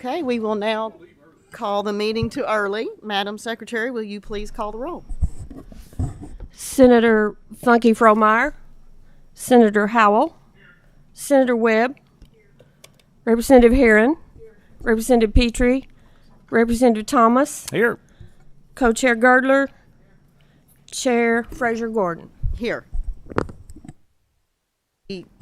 Okay, we will now call the meeting to early. Madam Secretary, will you please call the roll? Senator Funky Fromeyer, Senator Howell, Senator Webb, Representative Herron, Representative Petrie, Representative Thomas, Here. Co-Chair Girdler, Chair Fraser Gordon. Here.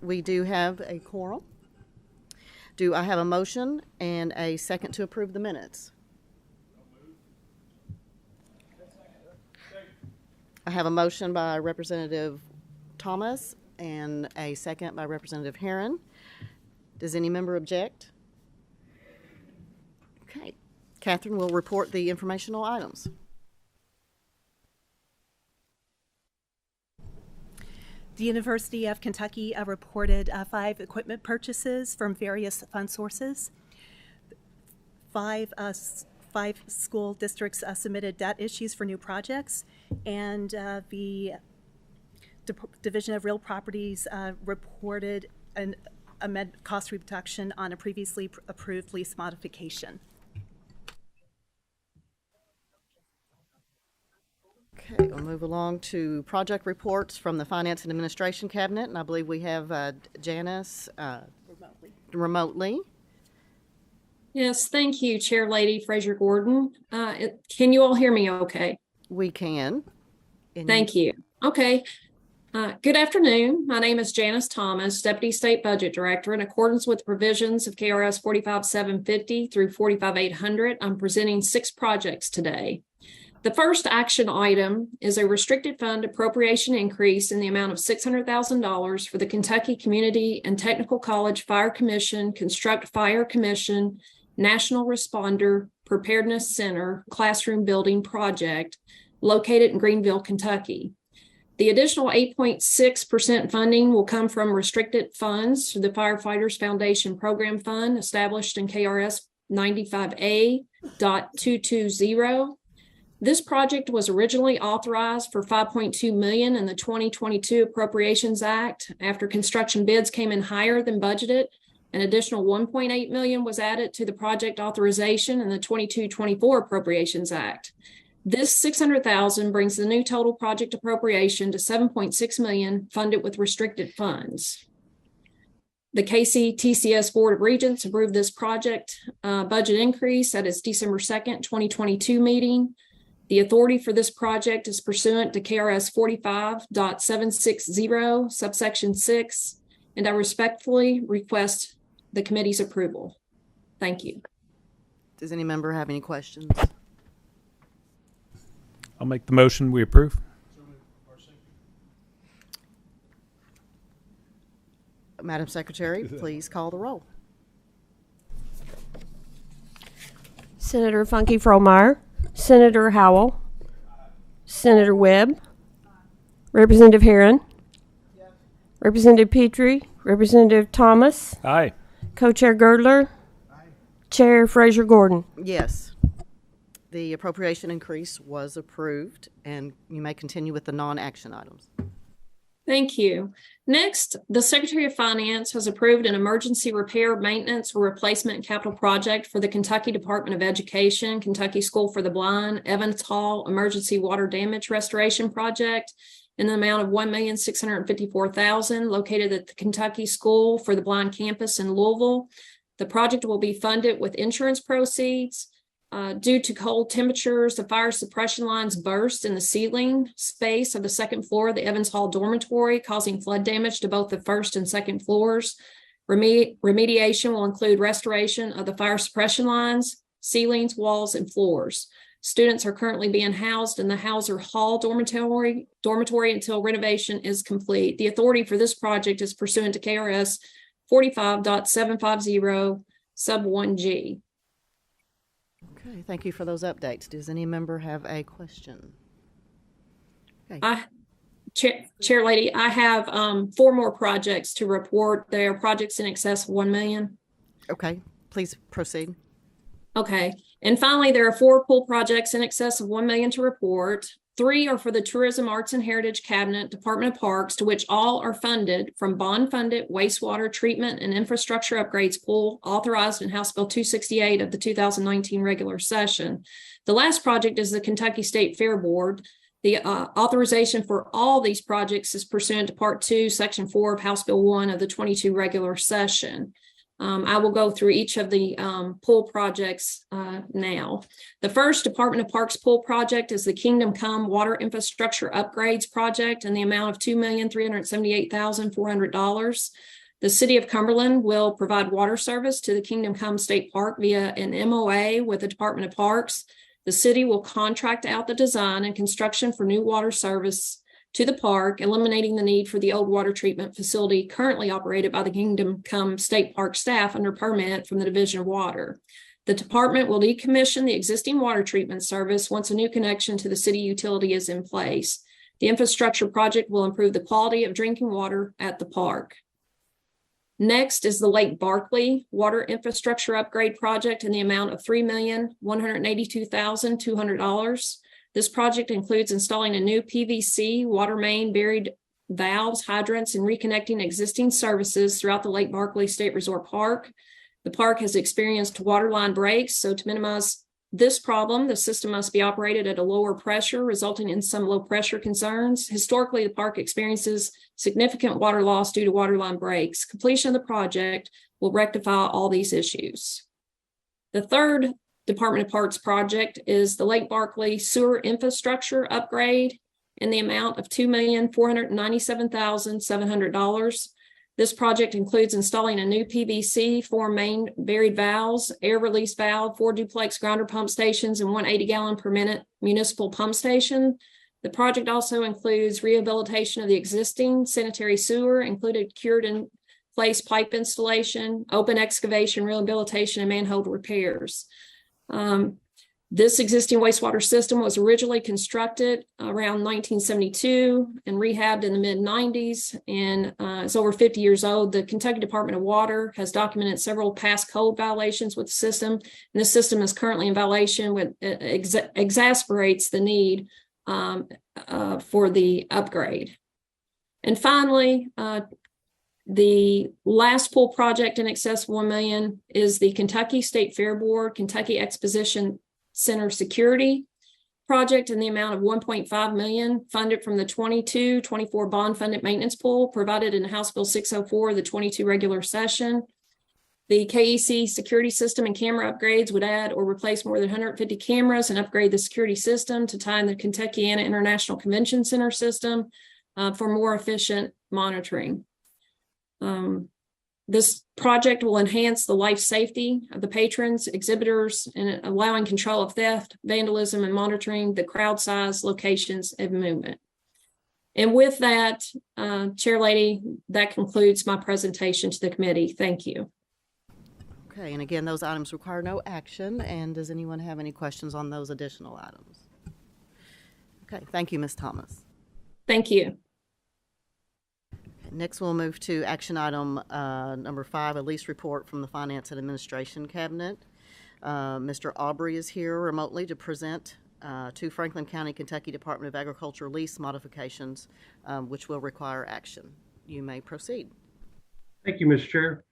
We do have a quorum. Do I have a motion and a second to approve the minutes? I have a motion by Representative Thomas and a second by Representative Herron. Does any member object? Okay. Catherine will report the informational items. The University of Kentucky reported 5 equipment purchases from various fund sources. Five school districts submitted debt issues for new projects, and the Division of Real Properties reported a cost reduction on a previously approved lease modification. Okay, we'll move along to project reports from the Finance and Administration Cabinet, and I believe we have Janice remotely. Yes, thank you, Chair Lady Fraser Gordon. Can you all hear me okay? We can. Thank you. Okay. Good afternoon. My name is Janice Thomas, Deputy State Budget Director. In accordance with provisions of KRS 45750 through 45800, I'm presenting 6 projects today. The first action item is a restricted fund appropriation increase in the amount of $600,000 for the Kentucky Community and Technical College Fire Commission Construct Fire Commission National Responder Preparedness Center Classroom Building Project located in Greenville, Kentucky. The additional 8.6% funding will come from restricted funds through the Firefighters Foundation Program Fund established in KRS 95A.220. This project was originally authorized for $5.2 million in the 2022 Appropriations Act. After construction bids came in higher than budgeted, an additional $1.8 million was added to the project authorization in the 22-24 Appropriations Act. This $600,000 brings the new total project appropriation to $7.6 million funded with restricted funds. The KCTCS Board of Regents approved this project budget increase at its December 2nd, 2022 meeting. The authority for this project is pursuant to KRS 45.760, subsection 6, and I respectfully request the committee's approval. Thank you. Does any member have any questions? I'll make the motion. We approve. Madam Secretary, please call the roll. Senator Funky Fromeyer, Senator Howell, Senator Webb, Representative Herron, Representative Petrie, Representative Thomas, Aye. Co-Chair Girdler, Chair Fraser Gordon. Yes. The appropriation increase was approved, and you may continue with the non-action items. Thank you. Next, the Secretary of Finance has approved an emergency repair, maintenance, or replacement capital project for the Kentucky Department of Education, Kentucky School for the Blind, Evans Hall Emergency Water Damage Restoration Project in the amount of $1,654,000 located at the Kentucky School for the Blind campus in Louisville. The project will be funded with insurance proceeds. Due to cold temperatures, the fire suppression lines burst in the ceiling space of the second floor of the Evans Hall dormitory, causing flood damage to both the first and second floors. Remediation will include restoration of the fire suppression lines, ceilings, walls, and floors. Students are currently being housed in the Hauser Hall dormitory until renovation is complete. The authority for this project is pursuant to KRS 45.750 sub 1G. Okay, thank you for those updates. Does any member have a question? Okay. Chair Lady, I have 4 more projects to report. They are projects in excess of $1 million. Okay, please proceed. Okay, and finally, there are 4 pool projects in excess of $1 million to report. 3 are for the Tourism, Arts, and Heritage Cabinet, Department of Parks, to which all are funded from bond-funded wastewater treatment and infrastructure upgrades pool authorized in House Bill 268 of the 2019 regular session. The last project is the Kentucky State Fair Board. The authorization for all these projects is pursuant to Part 2, Section 4 of House Bill 1 of the 22 regular session. I will go through each of the pool projects now. The first Department of Parks pool project is the Kingdom Come Water Infrastructure Upgrades Project in the amount of $2,378,400. The City of Cumberland will provide water service to the Kingdom Come State Park via an MOA with the Department of Parks. The city will contract out the design and construction for new water service to the park, eliminating the need for the old water treatment facility currently operated by the Kingdom Come State Park staff under permit from the Division of Water. The department will decommission the existing water treatment service once a new connection to the city utility is in place. The infrastructure project will improve the quality of drinking water at the park. Next is the Lake Barkley Water Infrastructure Upgrade Project in the amount of $3,182,200. This project includes installing a new PVC water main, buried valves, hydrants, and reconnecting existing services throughout the Lake Barkley State Resort Park. The park has experienced water line breaks, so to minimize this problem, the system must be operated at a lower pressure, resulting in some low pressure concerns. Historically, the park experiences significant water loss due to water line breaks. Completion of the project will rectify all these issues. The third Department of Parks project is the Lake Barkley Sewer Infrastructure Upgrade in the amount of $2,497,700. This project includes installing a new PVC, 4 main buried valves, air release valve, 4 duplex grinder pump stations, and 1 80-gallon per minute municipal pump station. The project also includes rehabilitation of the existing sanitary sewer, included cured in place pipe installation, open excavation, rehabilitation, and manhole repairs. This existing wastewater system was originally constructed around 1972 and rehabbed in the mid-90s, and it's over 50 years old. The Kentucky Department of Water has documented several past code violations with the system, and this system is currently in violation, which exacerbates the need for the upgrade. And finally, the last pool project in excess of $1 million is the Kentucky State Fair Board Kentucky Exposition Center Security project in the amount of $1.5 million, funded from the 22-24 bond funded maintenance pool provided in House Bill 604, the 22 regular session. The KEC security system and camera upgrades would add or replace more than 150 cameras and upgrade the security system to tie in the Kentuckiana International Convention Center system for more efficient monitoring. This project will enhance the life safety of the patrons, exhibitors, and allowing control of theft, vandalism, and monitoring the crowd size, locations, and movement. And with that, Chair Lady, that concludes my presentation to the committee. Thank you. Okay, and again, those items require no action. And does anyone have any questions on those additional items? Okay, thank you, Ms. Thomas. Thank you. Next, we'll move to action item number 5, a lease report from the Finance and Administration Cabinet. Mr. Aubrey is here remotely to present to Franklin County, Kentucky Department of Agriculture lease modifications, which will require action. You may proceed. Thank you, Mr. Chair.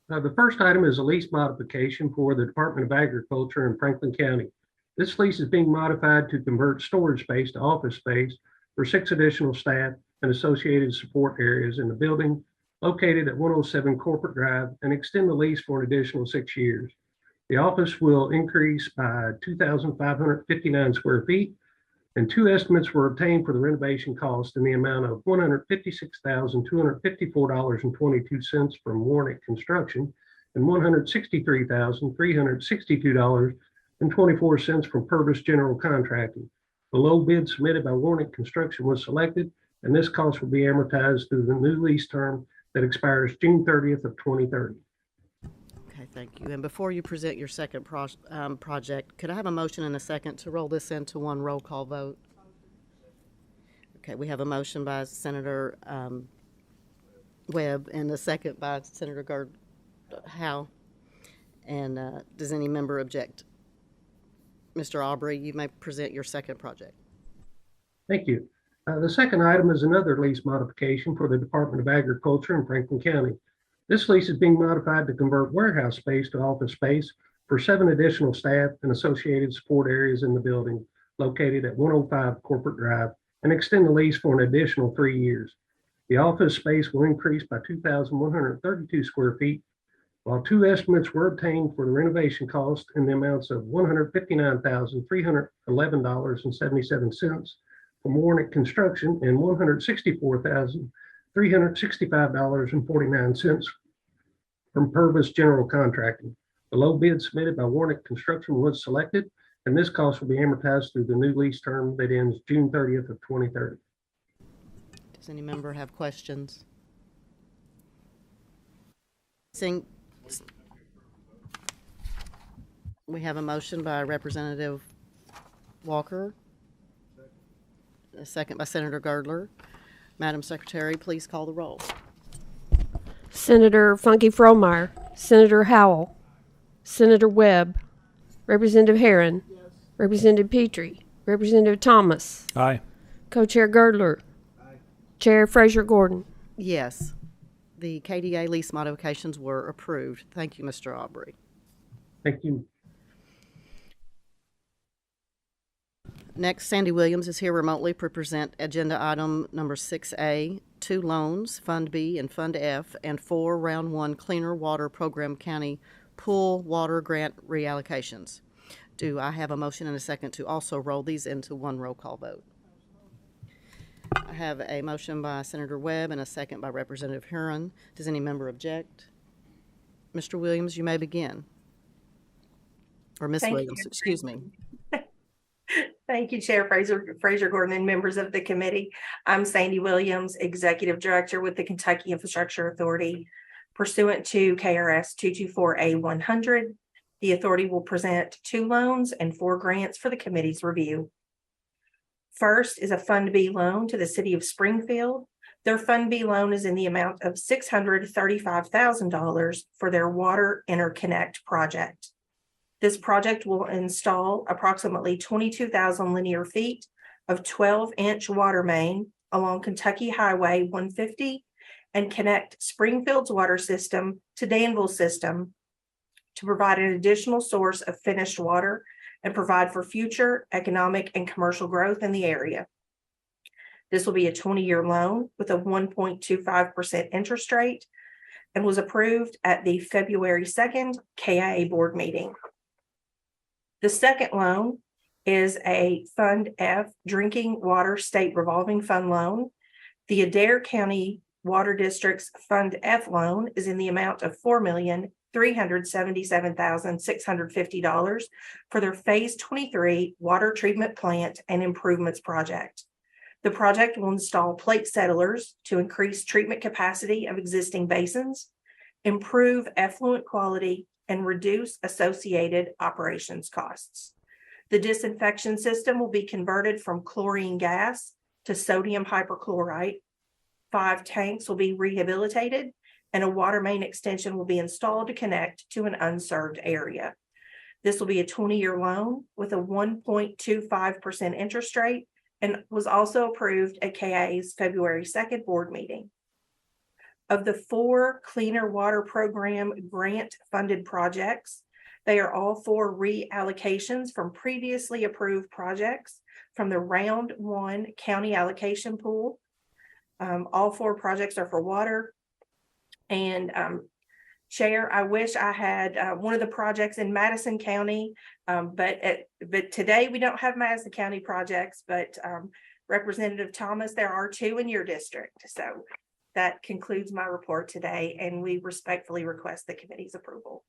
The first item is a lease modification for the Department of Agriculture in Franklin County. This lease is being modified to convert storage space to office space for 6 additional staff and associated support areas in the building located at 107 Corporate Drive and extend the lease for an additional 6 years. The office will increase by 2,559 square feet, and 2 estimates were obtained for the renovation cost in the amount of $156,254.22 from Warnick Construction and $163,362.24 from Purvis General Contracting. The low bid submitted by Warnick Construction was selected, and this cost will be amortized through the new lease term that expires June 30th of 2030. Okay, thank you. And before you present your second project, could I have a motion and a second to roll this into one roll call vote? Okay, we have a motion by Senator Webb and a second by Senator Howe. And does any member object? Mr. Aubrey, you may present your second project. Thank you. The second item is another lease modification for the Department of Agriculture in Franklin County. This lease is being modified to convert warehouse space to office space for 7 additional staff and associated support areas in the building located at 105 Corporate Drive and extend the lease for an additional 3 years. The office space will increase by 2,132 square feet, while 2 estimates were obtained for the renovation cost in the amounts of $159,311.77 from Warnick Construction and $164,365.49 from Purvis General Contracting. The low bid submitted by Warnick Construction was selected, and this cost will be amortized through the new lease term that ends June 30th of 2030. Does any member have questions? We have a motion by Representative Walker, a second by Senator Girdler. Madam Secretary, please call the roll. Senator Funky Fromeyer, Senator Howell, Senator Webb, Representative Herron, Representative Petrie, Representative Thomas, Aye. Co-Chair Girdler, Chair Fraser Gordon. Yes, the KDA lease modifications were approved. Thank you, Mr. Aubrey. Thank you. Next, Sandy Williams is here remotely to present agenda item number 6A, 2 loans, Fund B and Fund F, and 4 Round 1 Cleaner Water Program County Pool Water Grant reallocations. Do I have a motion and a second to also roll these into one roll call vote? I have a motion by Senator Webb and a second by Representative Huron. Does any member object? Mr. Williams, you may begin. Or Ms. Williams, excuse me. Thank you, Chair Fraser Gordon and members of the committee. I'm Sandy Williams, Executive Director with the Kentucky Infrastructure Authority. Pursuant to KRS 224A-100, the authority will present 2 loans and 4 grants for the committee's review. First is a Fund B loan to the City of Springfield. Their Fund B loan is in the amount of $635,000 for their Water Interconnect project. This project will install approximately 22,000 linear feet of 12-inch water main along Kentucky Highway 150 and connect Springfield's water system to Danville's system to provide an additional source of finished water and provide for future economic and commercial growth in the area. This will be a 20-year loan with a 1.25% interest rate and was approved at the February 2nd KIA board meeting. The second loan is a Fund F Drinking Water State Revolving Fund loan. The Adair County Water District's Fund F loan is in the amount of $4,377,650 for their Phase 23 Water Treatment Plant and Improvements Project. The project will install plate settlers to increase treatment capacity of existing basins, improve effluent quality, and reduce associated operations costs. The disinfection system will be converted from chlorine gas to sodium hypochlorite. 5 tanks will be rehabilitated, and a water main extension will be installed to connect to an unserved area. This will be a 20-year loan with a 1.25% interest rate and was also approved at KIA's February 2nd board meeting. Of the 4 Cleaner Water Program grant-funded projects, they are all 4 reallocations from previously approved projects from the Round 1 County Allocation Pool. All 4 projects are for water. And Chair, I wish I had one of the projects in Madison County, but today we don't have Madison County projects, but Representative Thomas, there are 2 in your district. So that concludes my report today, and we respectfully request the committee's approval.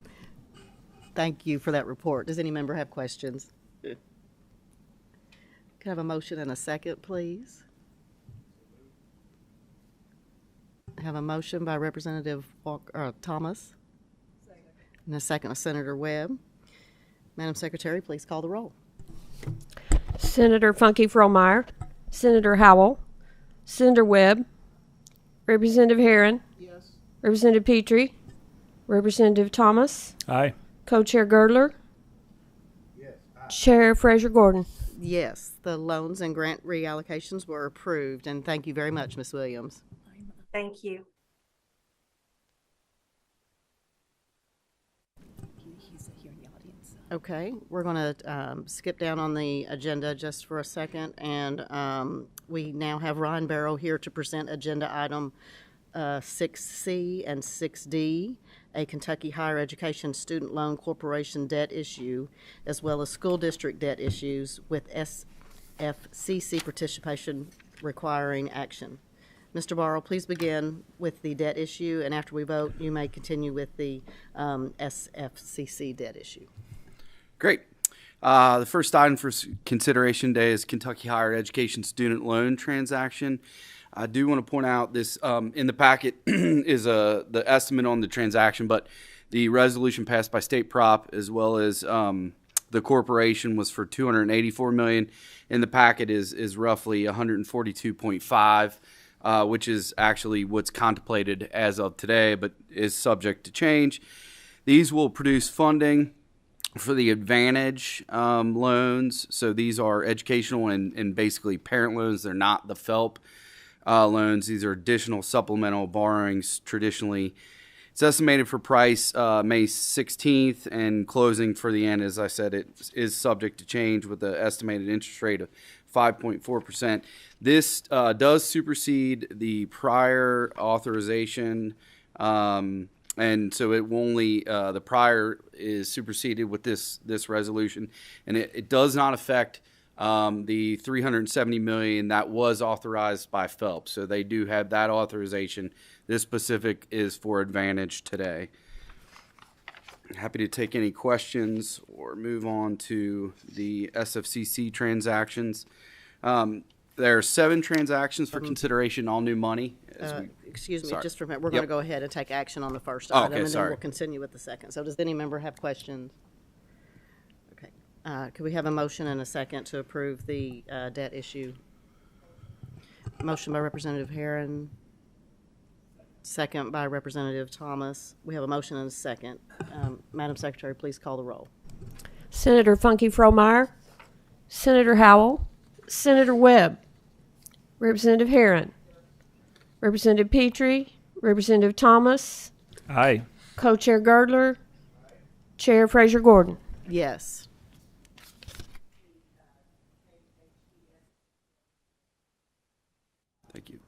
Thank you for that report. Does any member have questions? Could I have a motion and a second, please? I have a motion by Representative Thomas. And a second by Senator Webb. Madam Secretary, please call the roll. Senator Funky Fromeyer, Senator Howell, Senator Webb, Representative Herron, yes. Representative Petrie, Representative Thomas, Aye. Co-Chair Girdler, yes. Chair Fraser Gordon. Yes, the loans and grant reallocations were approved, and thank you very much, Ms. Williams. Thank you. Okay, we're going to skip down on the agenda just for a second, and we now have Ryan Barrow here to present agenda item 6C and 6D, a Kentucky Higher Education Student Loan Corporation debt issue, as well as school district debt issues with SFCC participation requiring action. Mr. Barrow, please begin with the debt issue, and after we vote, you may continue with the SFCC debt issue. Great. The first item for consideration today is Kentucky Higher Education Student Loan Transaction. I do want to point out this in the packet is the estimate on the transaction, but the resolution passed by State Prop as well as the corporation was for $284 million. In the packet is roughly 142.5, which is actually what's contemplated as of today, but is subject to change. These will produce funding for the Advantage loans. So these are educational and basically parent loans. They're not the FELP loans. These are additional supplemental borrowings traditionally. It's estimated for price May 16th and closing for the end. As I said, it is subject to change with the estimated interest rate of 5.4%. This does supersede the prior authorization, and so it will only the prior is superseded with this resolution, and it does not affect the $370 million that was authorized by FELP. So they do have that authorization. This specific is for Advantage today. Happy to take any questions or move on to the SFCC transactions. There are 7 transactions for consideration, all new money. Excuse me, Sorry. just for a minute. We're going to go ahead and take action on the first Oh, item, okay, and sorry. then we'll continue with the second. So does any member have questions? Okay. Could we have a motion and a second to approve the debt issue? Motion by Representative Herron, second by Representative Thomas. We have a motion and a second. Madam Secretary, please call the roll. Senator Funky Fromeyer, Senator Howell, Senator Webb, Representative Herron, Representative Petrie, Representative Thomas, Aye. Co-Chair Girdler, Chair Fraser Gordon. Yes. Thank you.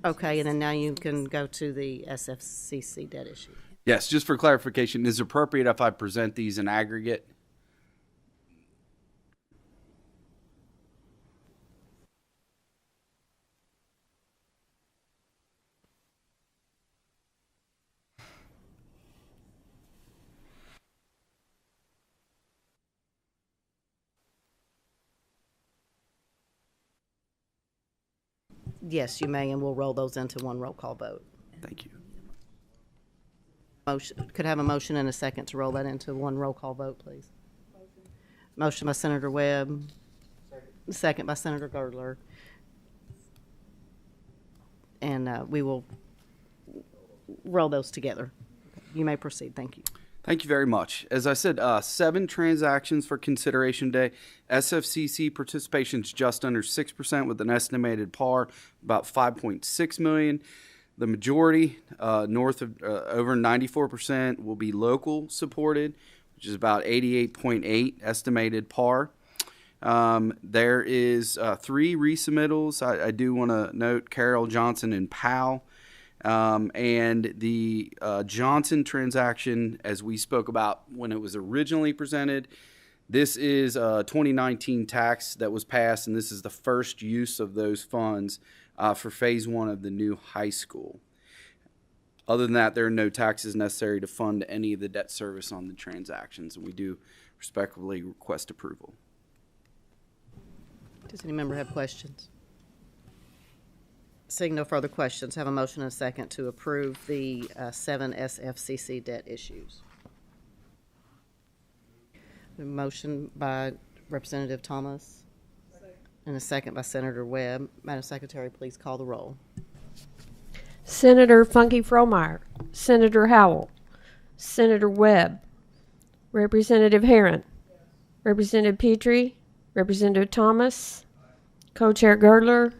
Okay, and then now you can go to the SFCC debt issue. Yes, just for clarification, is it appropriate if I present these in aggregate? Yes, you may, and we'll roll those into one roll call vote. Thank you. Motion, could I have a motion and a second to roll that into one roll call vote, please? Motion by Senator Webb. Second by Senator Girdler. And we will roll those together. You may proceed. Thank you. Thank you very much. As I said, 7 transactions for consideration day. SFCC participation is just under 6% with an estimated par about $5.6 million. The majority, north of over 94%, will be local supported, which is about 88.8 estimated par. There is 3 resubmittals. I do want to note Carroll, Johnson, and Powell. And the Johnson transaction, as we spoke about when it was originally presented, this is a 2019 tax that was passed, and this is the first use of those funds for phase 1 of the new high school. Other than that, there are no taxes necessary to fund any of the debt service on the transactions, and we do respectfully request approval. Does any member have questions? Seeing no further questions, have a motion and a second to approve the 7 SFCC debt issues. A motion by Representative Thomas and a second by Senator Webb. Madam Secretary, please call the roll. Senator Funky Fromeyer, Senator Howell, Senator Webb, Representative Herron, Representative Petrie, Representative Thomas, Co-Chair Girdler,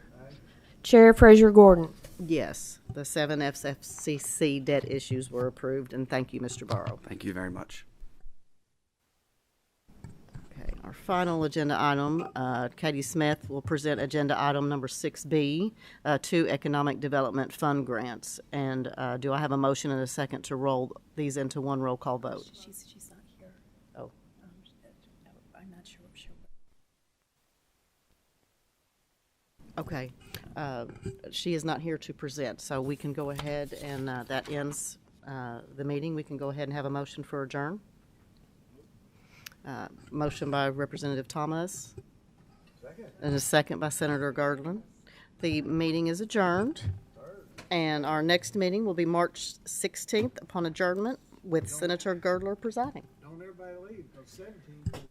Chair Frazier Gordon. Yes, the 7 FFCC debt issues were approved, and thank you, Mr. Burrow. Thank you very much. Okay, our final agenda item, Katie Smith will present agenda item number 6B, 2 Economic Development Fund grants. And do I have a motion and a second to roll these into one roll call vote? She's not here. Oh. I'm not sure. Okay, she is not here to present, so we can go ahead and that ends the meeting. We can go ahead and have a motion for adjourn. Motion by Representative Thomas. Second. And a second by Senator Girdler. The meeting is adjourned. And our next meeting will be March 16th upon adjournment with Senator Girdler presiding. Don't everybody leave, because 17.